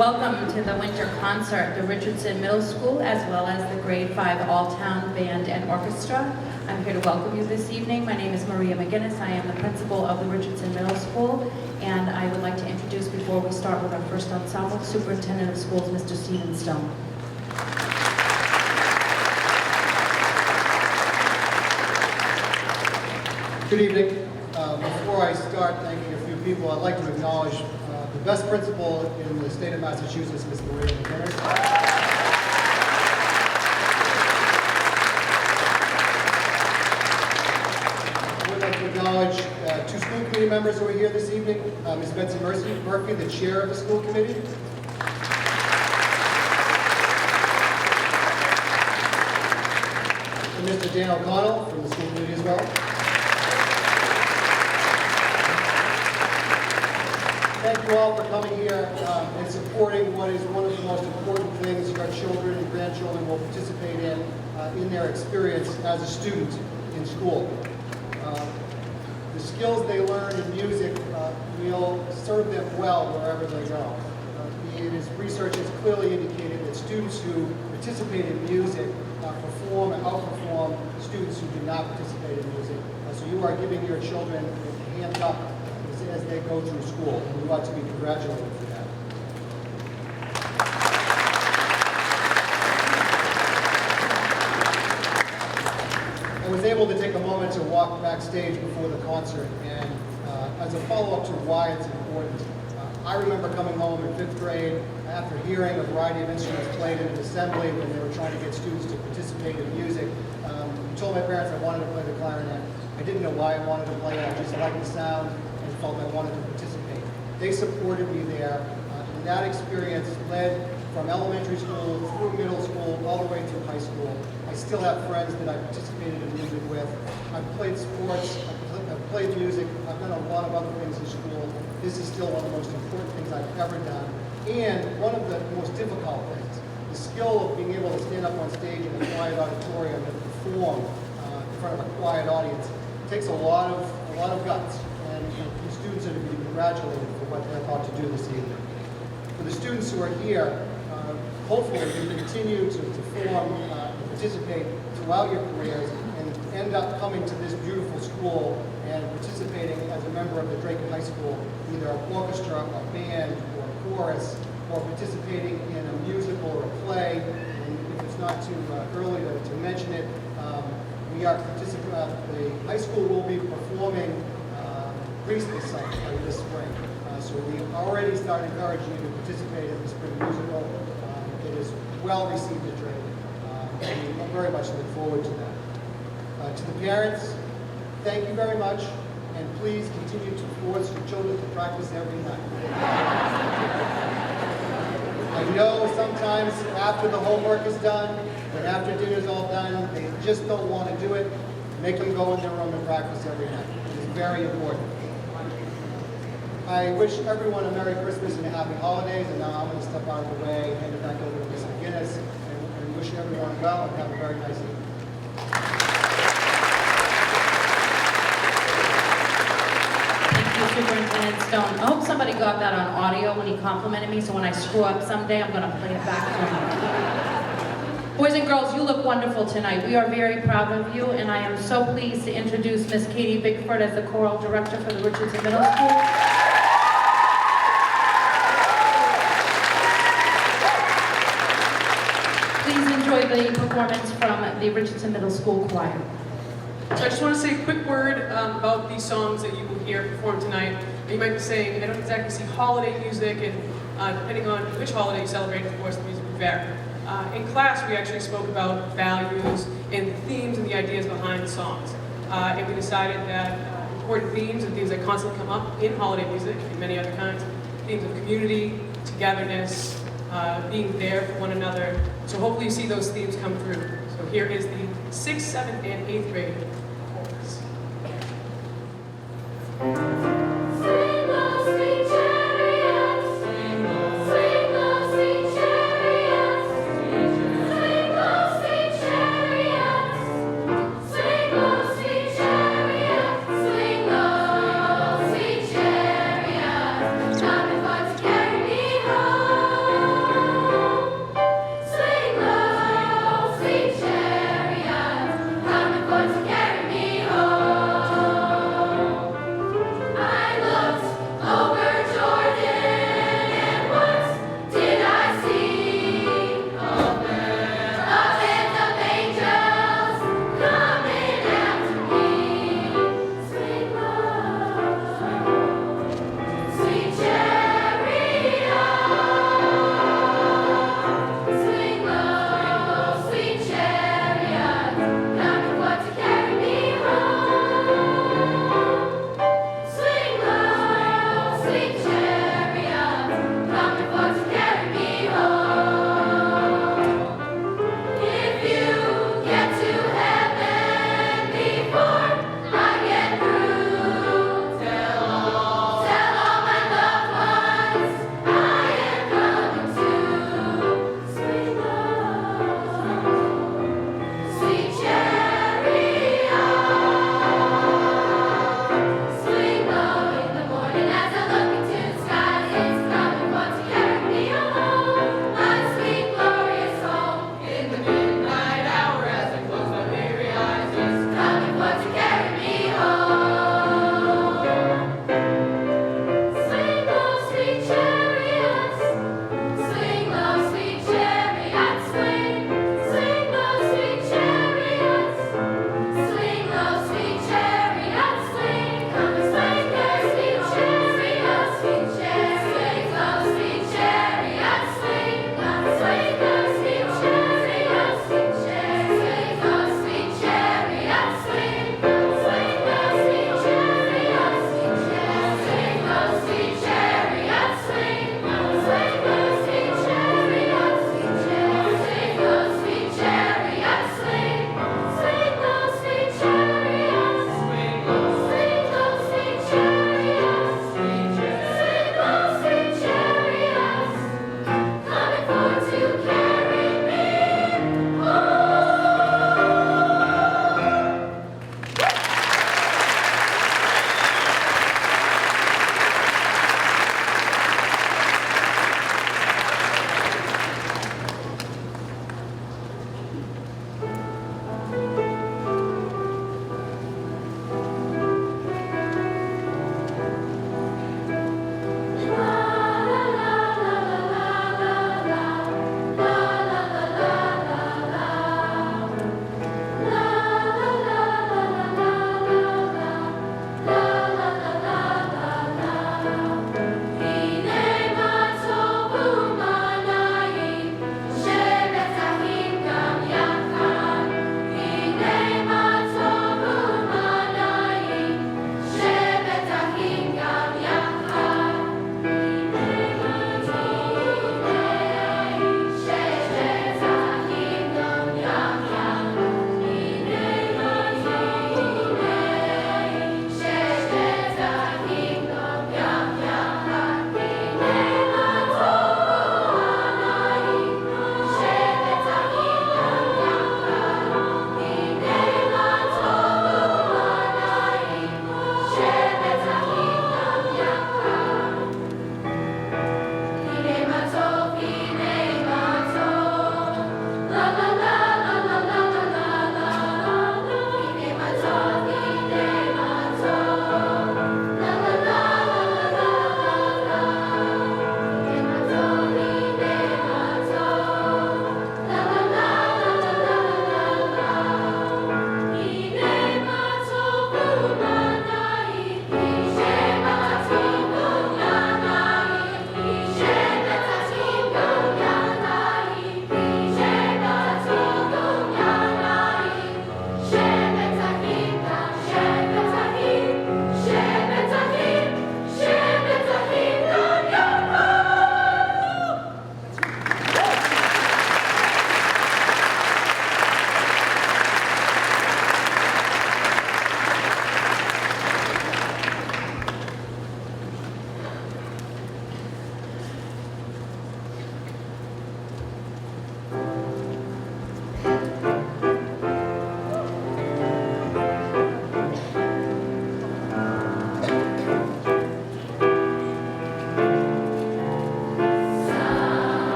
Welcome to the winter concert, the Richardson Middle School, as well as the Grade 5 All-Town Band and Orchestra. I'm here to welcome you this evening. My name is Maria McGinnis. I am the principal of the Richardson Middle School, and I would like to introduce, before we start with our first ensemble, Superintendent of Schools, Mr. Stephen Stone. Good evening. Before I start thanking a few people, I'd like to acknowledge the best principal in the state of Massachusetts, Ms. Maria McGinnis. I would like to acknowledge two school committee members who are here this evening, Ms. Betsy Murphy, the chair of the school committee, and Mr. Dan O'Connell from the school committee as well. Thank you all for coming here and supporting what is one of the most important things your children and grandchildren will participate in their experience as a student in school. The skills they learn in music will serve them well wherever they go. Research has clearly indicated that students who participate in music perform and outperform students who do not participate in music. So you are giving your children a hand up as they go through school, and we want to be congratulated for that. I was able to take a moment to walk backstage before the concert, and as a follow-up to why it's important, I remember coming home in 5th grade after hearing a variety of instruments played in an assembly when they were trying to get students to participate in music. I told my parents I wanted to play the clarinet. I didn't know why I wanted to play it, I just liked the sound and felt I wanted to participate. They supported me there, and that experience led from elementary school through middle school, all the way through high school. I still have friends that I participated in music with. I've played sports, I've played music, I've done a lot of other things in school. This is still one of the most important things I've ever done, and one of the most difficult things. The skill of being able to stand up on stage in a quiet auditorium and perform in front of a quiet audience takes a lot of guts, and the students are to be congratulated for what they're about to do this evening. For the students who are here, hopefully you continue to form and participate throughout your careers and end up coming to this beautiful school and participating as a member of the Drake High School, either an orchestra, a band, or a chorus, or participating in a musical or a play. And if it's not too early to mention it, the high school will be performing Grease this summer, this spring. So we already start encouraging you to participate in the spring musical. It is well received at Drake, and we very much look forward to that. To the parents, thank you very much, and please continue to force your children to practice every night. I know sometimes after the homework is done, and after dinner's all done, they just don't want to do it. Make them go in their room and practice every night. It is very important. I wish everyone a Merry Christmas and a Happy Holidays, and now I'm going to step out of the way, hand it back over to Ms. McGinnis, and wish everyone well and have a very nice evening. Superintendent Stone. I hope somebody got that on audio when he complimented me, so when I screw up someday, I'm going to play it back for him. Boys and girls, you look wonderful tonight. We are very proud of you, and I am so pleased to introduce Miss Katie Bigford as the choral director for the Richardson Middle School. Please enjoy the performance from the Richardson Middle School Choir. So I just want to say a quick word about these songs that you will hear performed tonight. You might be saying, I don't exactly see holiday music, and depending on which holiday you celebrate, of course, the music will vary. In class, we actually spoke about values and the themes and the ideas behind the songs. And we decided that important themes and themes that constantly come up in holiday music and many other kinds, themes of community, togetherness, being there for one another. So hopefully you see those themes come through. So here is the 6th, 7th, and 8th grade chorus. Coming for to carry me home.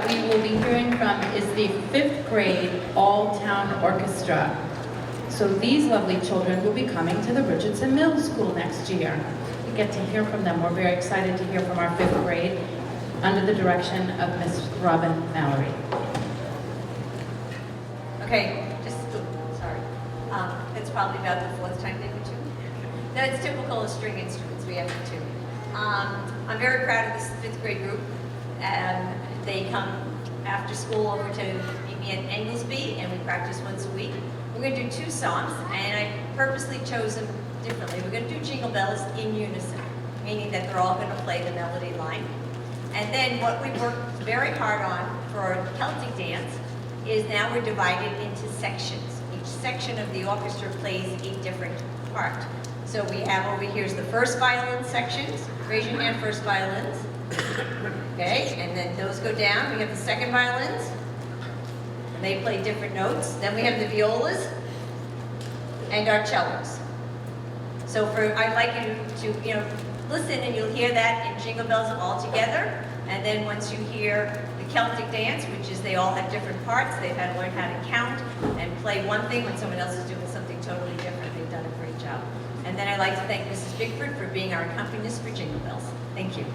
that we will be hearing from is the 5th grade all-town orchestra. So these lovely children will be coming to the Richardson Middle School next year. We get to hear from them. We're very excited to hear from our 5th grade under the direction of Miss Robin Mallory. Okay, sorry. It's probably about the 4th time they were tuned. No, it's typical of string instruments, we have to tune. I'm very proud of this 5th grade group. They come after school over to meet me at Englesby, and we practice once a week. We're going to do 2 songs, and I purposely chose them differently. We're going to do Jingle Bells in unison, meaning that they're all going to play the melody line. And then what we worked very hard on for Celtic dance is now we're divided into sections. Each section of the orchestra plays a different part. So we have over here is the first violin sections. Raise your hand, first violins. Okay, and then those go down. We have the second violins. And they play different notes. Then we have the violas and our cellos. So I'd like you to, listen, and you'll hear that in Jingle Bells all together. And then once you hear the Celtic dance, which is they all have different parts, they've had to learn how to count and play one thing when someone else is doing something totally different. They've done a great job. And then I'd like to thank Mrs. Bigford for being our accompanist for Jingle Bells. Thank you.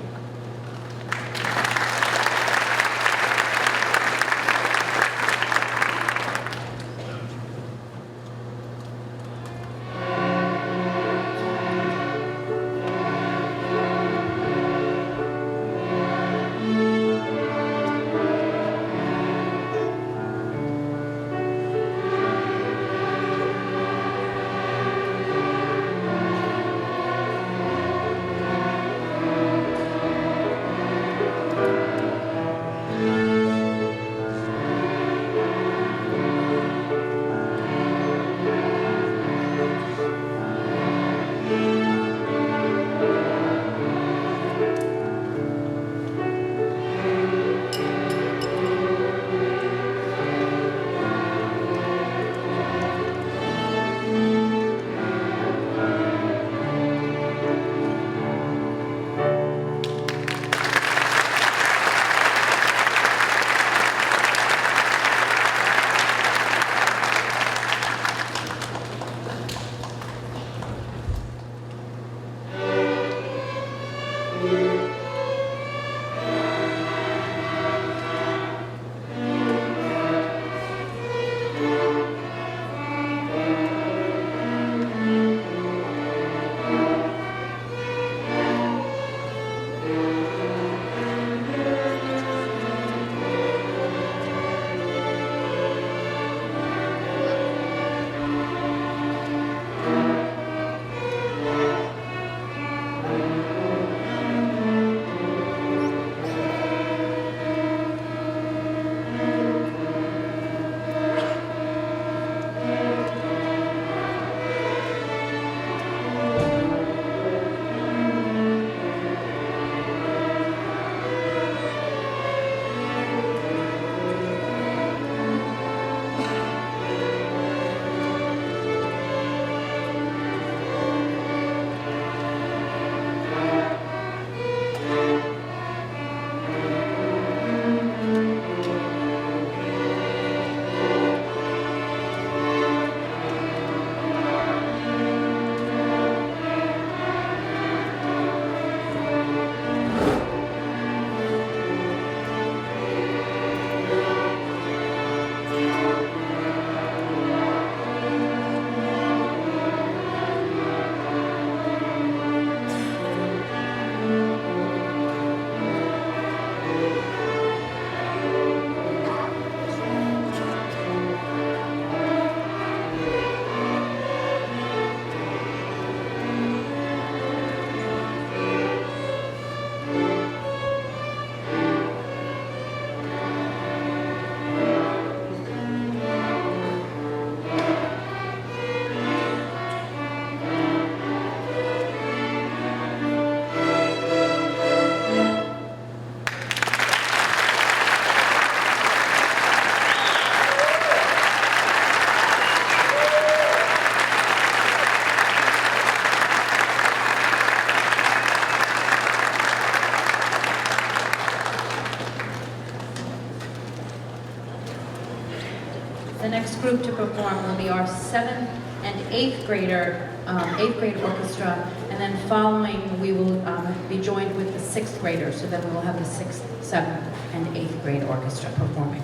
next group to perform will be our 7th and 8th grade orchestra, and then following we will be joined with the 6th graders, so then we will have the 6th, 7th, and 8th grade orchestra performing.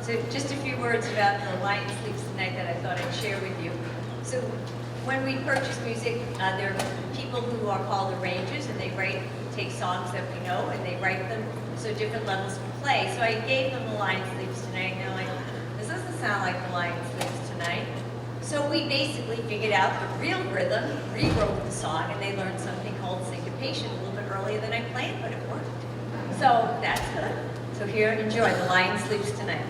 So just a few words about the Lion Sleeps Tonight that I thought I'd share with you. So when we purchase music, there are people who are called arrangers, and they take songs that we know, and they write them so different levels can play. So I gave them The Lion Sleeps Tonight, and they're like, this doesn't sound like The Lion Sleeps Tonight. So we basically figured out the real rhythm, rewrote the song, and they learned something called syncopation a little bit earlier than I planned, but it worked. So that's good. So here, enjoy The Lion Sleeps Tonight.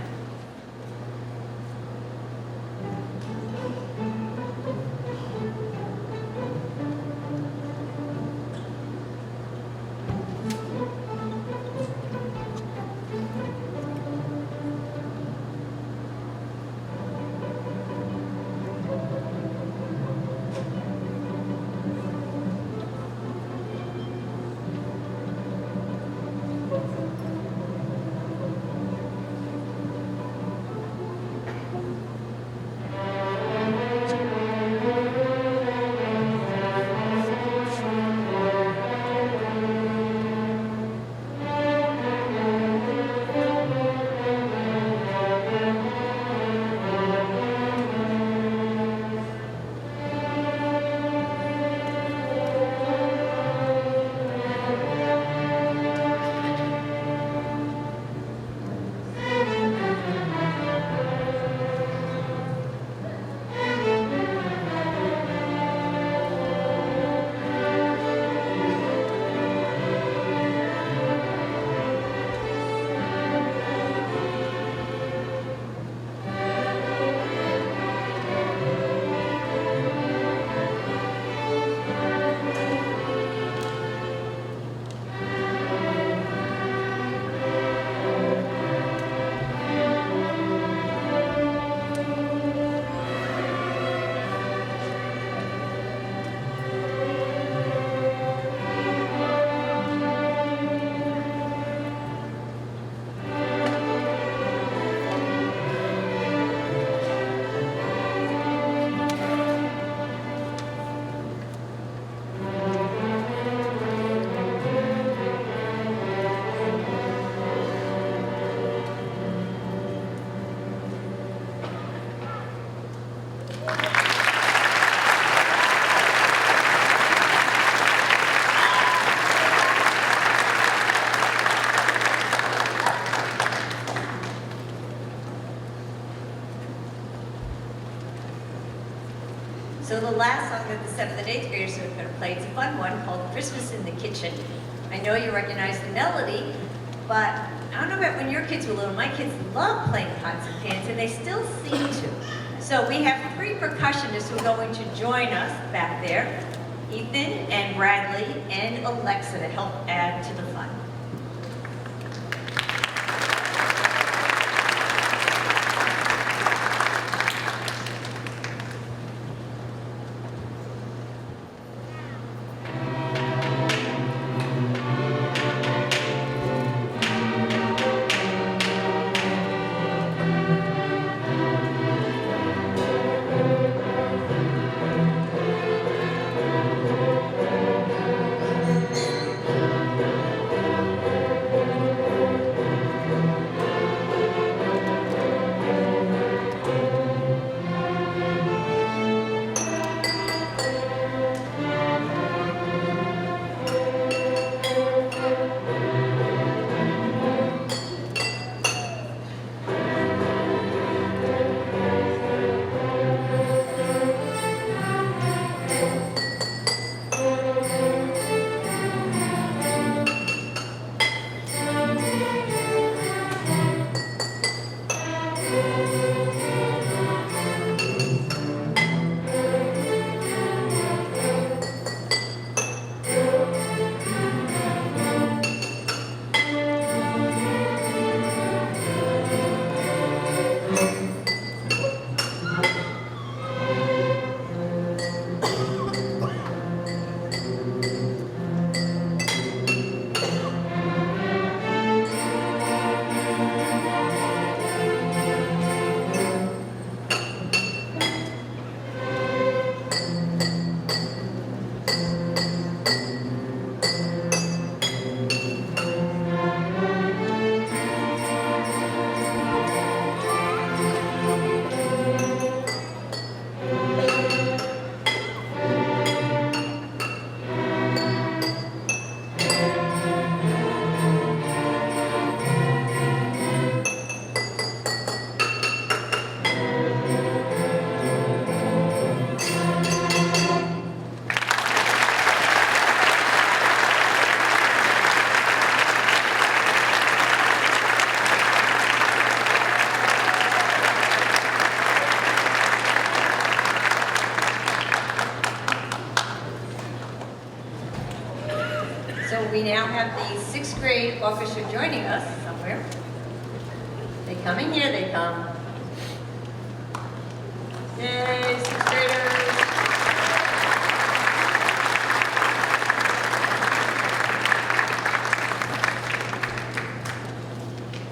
So the last song that the 7th and 8th graders are going to play, it's a fun one called Christmas in the Kitchen. I know you recognize the melody, but I don't know about when your kids were little. My kids love playing pots and pans, and they still seem to. So we have 3 percussionists who are going to join us back there, Ethan and Bradley and Alexa, to help add to the fun. So we now have the 6th grade orchestra joining us somewhere. They come in here, they come. Yay, 6th graders.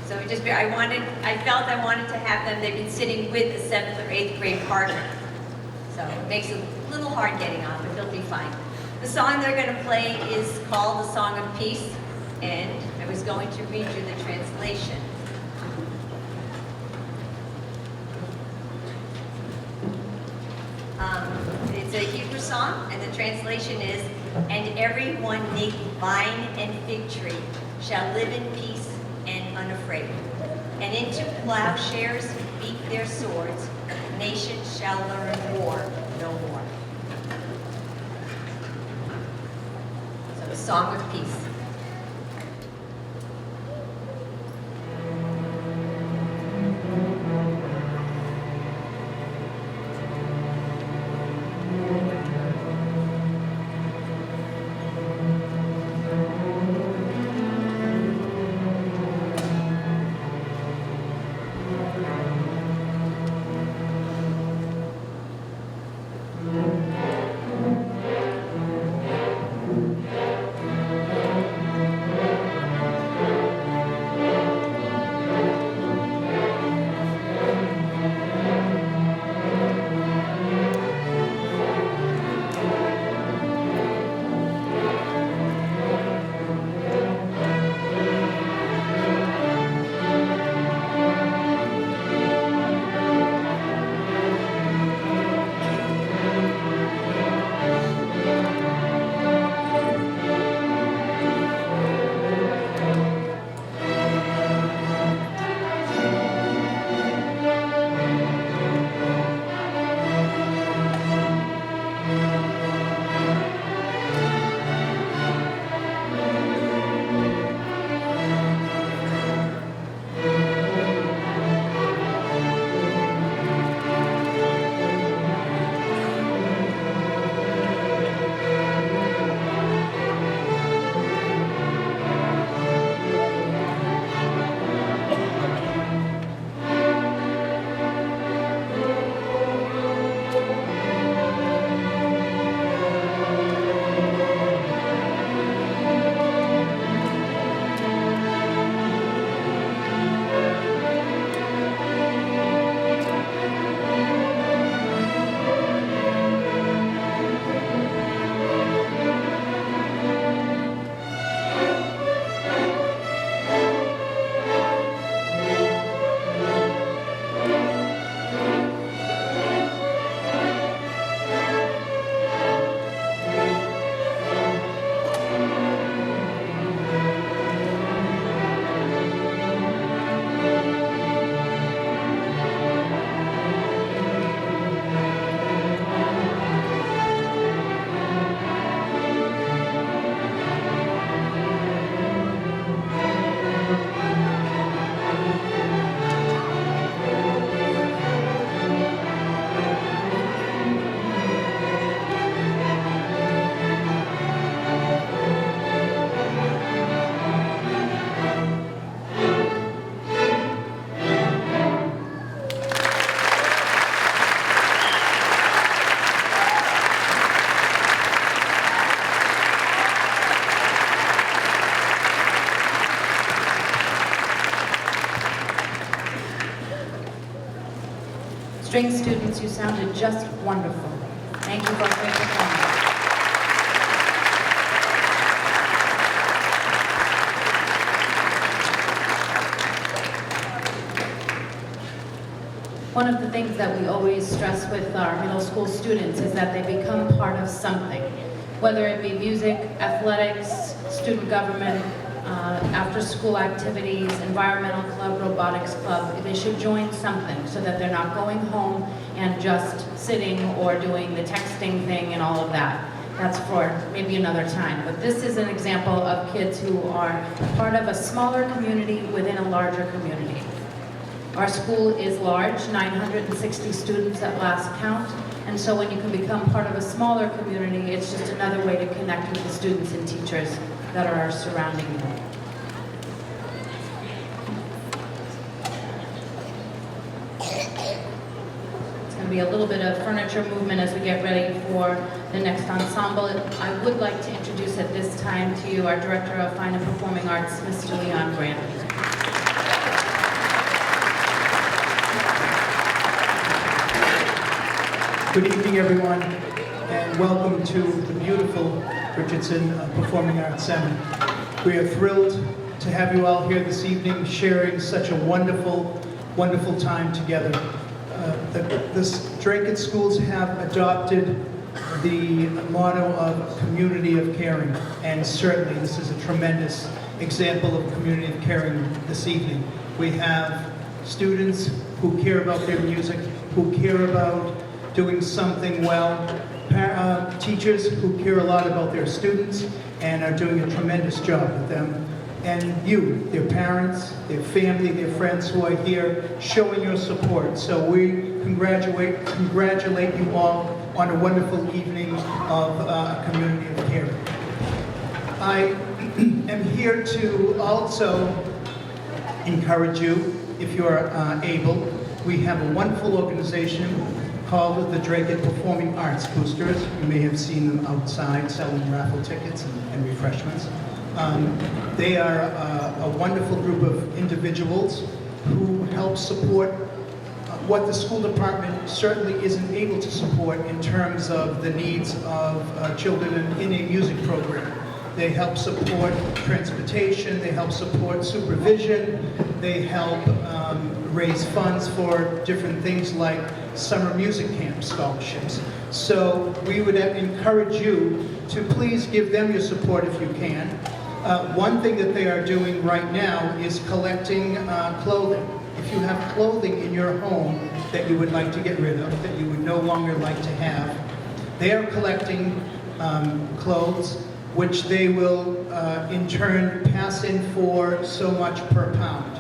So I wanted to have them, they've been sitting with the 7th or 8th grade partner. So it makes it a little hard getting on, but they'll be fine. The song they're going to play is called The Song of Peace, and I was going to read you the translation. It's a Hebrew song, and the translation is, "And everyone neath vine and fig tree shall live in peace and unafraid. And into plowshares beat their swords, nations shall learn war no more." So, the Song of Peace. String students, you sounded just wonderful. Thank you for a great performance. One of the things that we always stress with our middle school students is that they become part of something, whether it be music, athletics, student government, after-school activities, environmental club, robotics club. They should join something so that they're not going home and just sitting or doing the texting thing and all of that. That's for maybe another time. But this is an example of kids who are part of a smaller community within a larger community. Our school is large, 960 students at last count, and so when you can become part of a smaller community, it's just another way to connect with the students and teachers that are surrounding you. It's going to be a little bit of furniture movement as we get ready for the next ensemble. I would like to introduce at this time to you our Director of Fine and Performing Arts, Mr. Leon Grant. Good evening, everyone, and welcome to the beautiful Richardson Performing Arts Center. We are thrilled to have you all here this evening sharing such a wonderful, wonderful time together. The Dracut schools have adopted the motto of community of caring, and certainly this is a tremendous example of community of caring this evening. We have students who care about their music, who care about doing something well, teachers who care a lot about their students and are doing a tremendous job with them, and you, their parents, their family, their friends who are here showing your support. So we congratulate you all on a wonderful evening of a community of care. I am here to also encourage you, if you are able. We have a wonderful organization called the Dracut Performing Arts Boosters. You may have seen them outside selling raffle tickets and refreshments. They are a wonderful group of individuals who help support what the school department certainly isn't able to support in terms of the needs of children in a music program. They help support transportation, they help support supervision, they help raise funds for different things like summer music camp scholarships. So we would encourage you to please give them your support if you can. One thing that they are doing right now is collecting clothing. If you have clothing in your home that you would like to get rid of, that you would no longer like to have, they are collecting clothes which they will in turn pass in for so much per pound.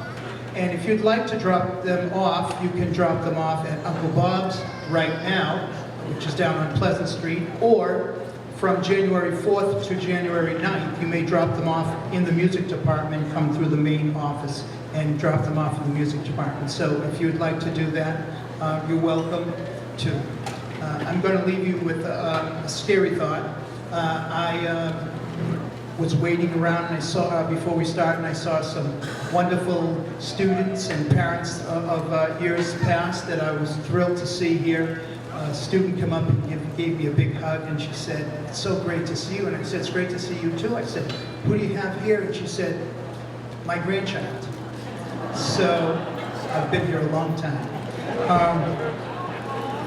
And if you'd like to drop them off, you can drop them off at Uncle Bob's right now, which is down on Pleasant Street, or from January 4th to January 9th, you may drop them off in the music department, come through the main office and drop them off in the music department. So if you'd like to do that, you're welcome to. I'm going to leave you with a scary thought. I was waiting around and I saw, before we started, and I saw some wonderful students and parents of years past that I was thrilled to see here. A student come up and gave me a big hug, and she said, "It's so great to see you." And I said, "It's great to see you too." I said, "Who do you have here?" And she said, "My grandchild." So I've been here a long time.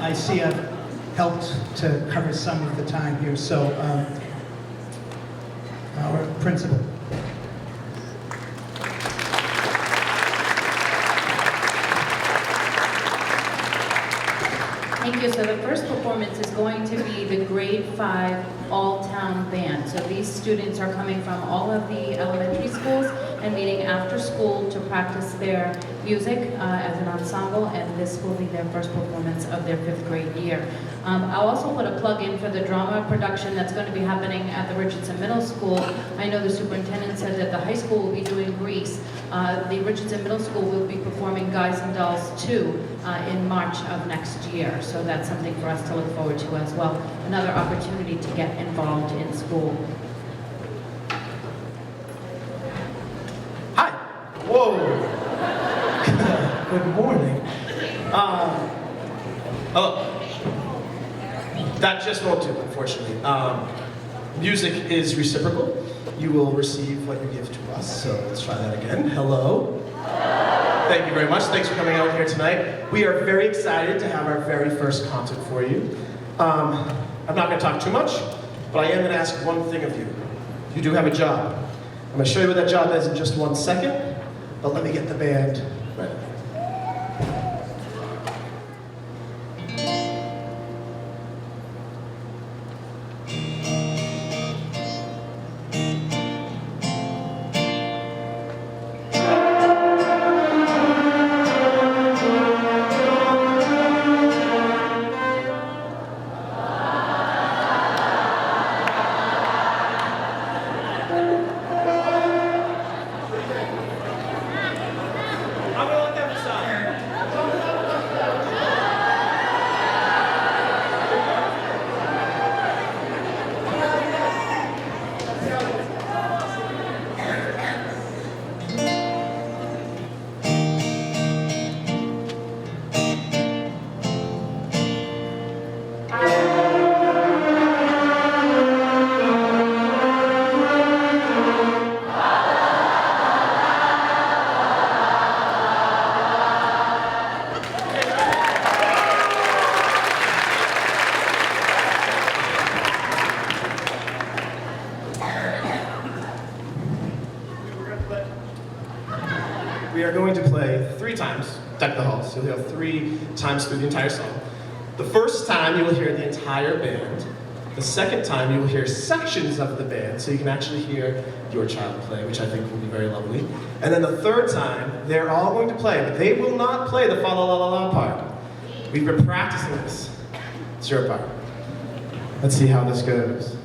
I see I've helped to cover some of the time here. So our principal. Thank you. So the first performance is going to be the grade 5 all-town band. So these students are coming from all of the elementary schools and meeting after school to practice their music as an ensemble, and this will be their first performance of their 5th grade year. I'll also put a plug in for the drama production that's going to be happening at the Richardson Middle School. I know the superintendent said that the high school will be doing Grease. The Richardson Middle School will be performing Guys and Dolls 2 in March of next year. So that's something for us to look forward to as well. Another opportunity to get involved in school. Hi. Whoa. Good morning. Oh, that just won't do, unfortunately. Music is reciprocal. You will receive what you give to us, so let's try that again. Hello. Thank you very much. Thanks for coming out here tonight. We are very excited to have our very first concert for you. I'm not going to talk too much, but I am going to ask one thing of you. You do have a job. I'm going to show you what that job is in just 1 second, but let me get the band ready. I'm gonna let them decide. We are going to play 3 times, Deck the Halls. You'll hear 3 times through the entire song. The first time you will hear the entire band. The second time you will hear sections of the band, so you can actually hear your child play, which I think will be very lovely. And then the third time, they're all going to play, but they will not play the fa-la-la-la-la part. We've been practicing this. It's your part. Let's see how this goes.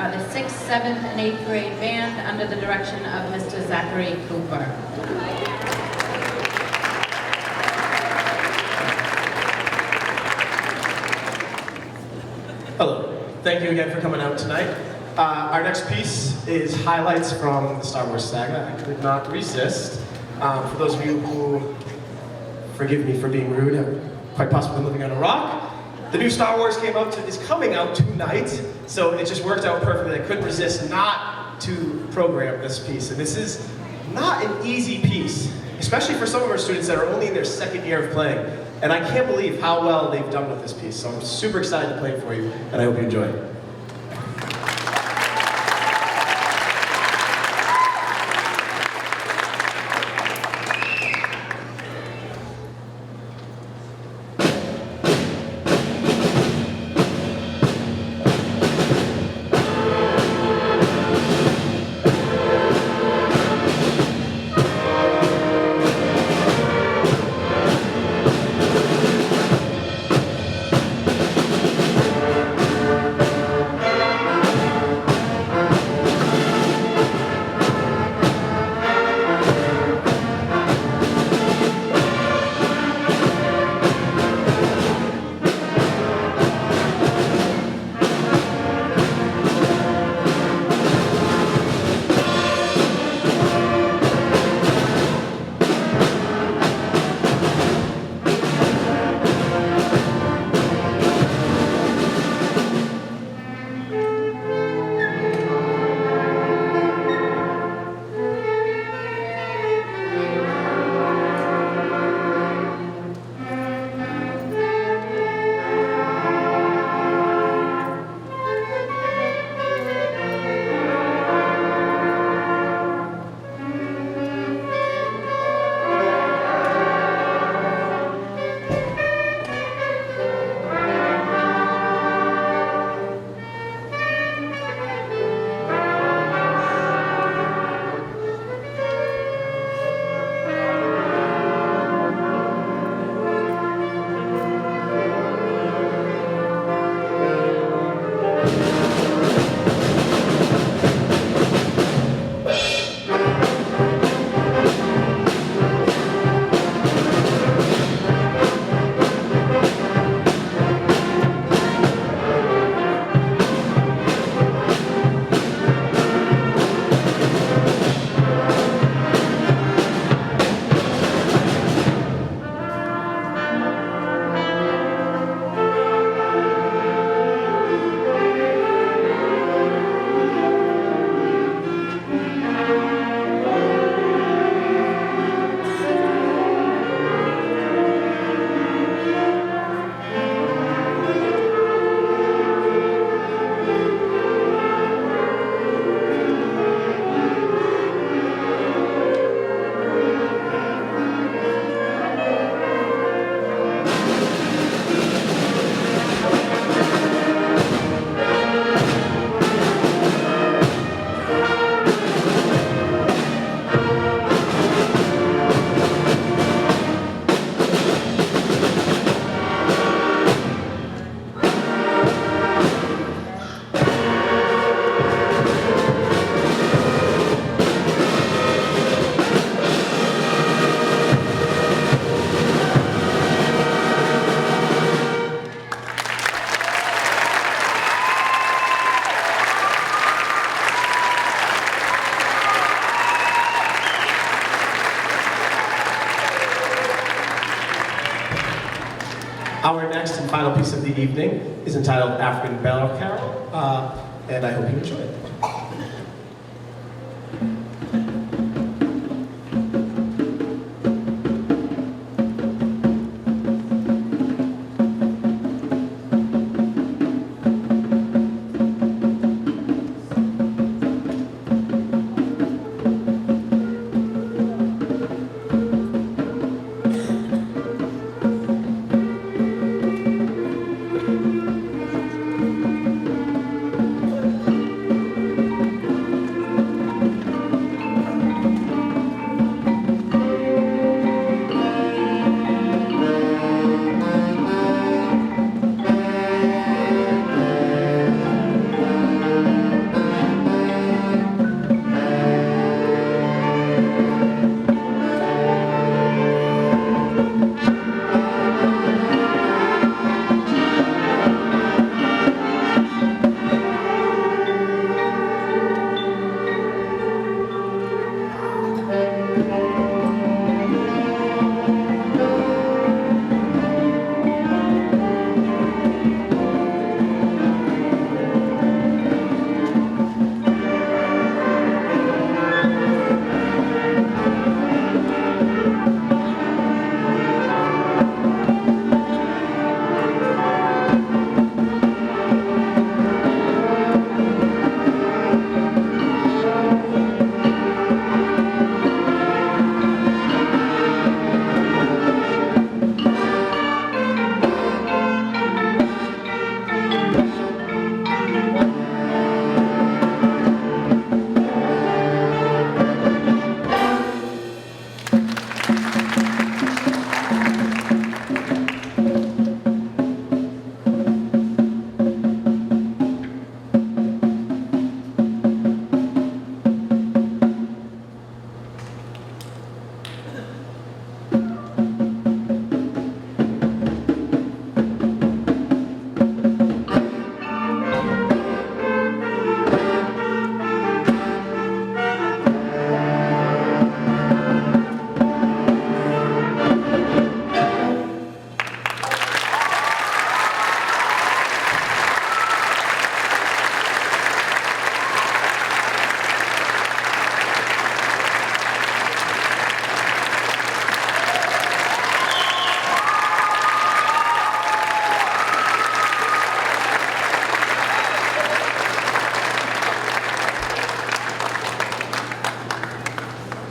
the 6th, 7th, and 8th grade band under the direction of Mr. Zachary Cooper. Hello. Thank you again for coming out tonight. Our next piece is highlights from the Star Wars saga. I could not resist. For those of you who, forgive me for being rude, have quite possibly been living on a rock, the new Star Wars is coming out tonight, so it just worked out perfectly. I couldn't resist not to program this piece. And this is not an easy piece, especially for some of our students that are only in their second year of playing. And I can't believe how well they've done with this piece. So I'm super excited to play it for you, and I hope you enjoy it. Our next and final piece of the evening is entitled African Bell Carol, and I hope you enjoy it.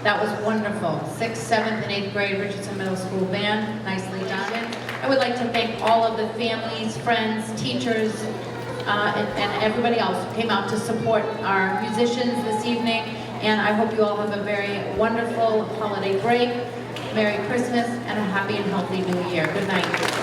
That was wonderful. 6th, 7th, and 8th grade Richardson Middle School Band, nicely done. I would like to thank all of the families, friends, teachers, and everybody else who came out to support our musicians this evening. And I hope you all have a very wonderful holiday break, Merry Christmas, and a happy and healthy New Year. Good night.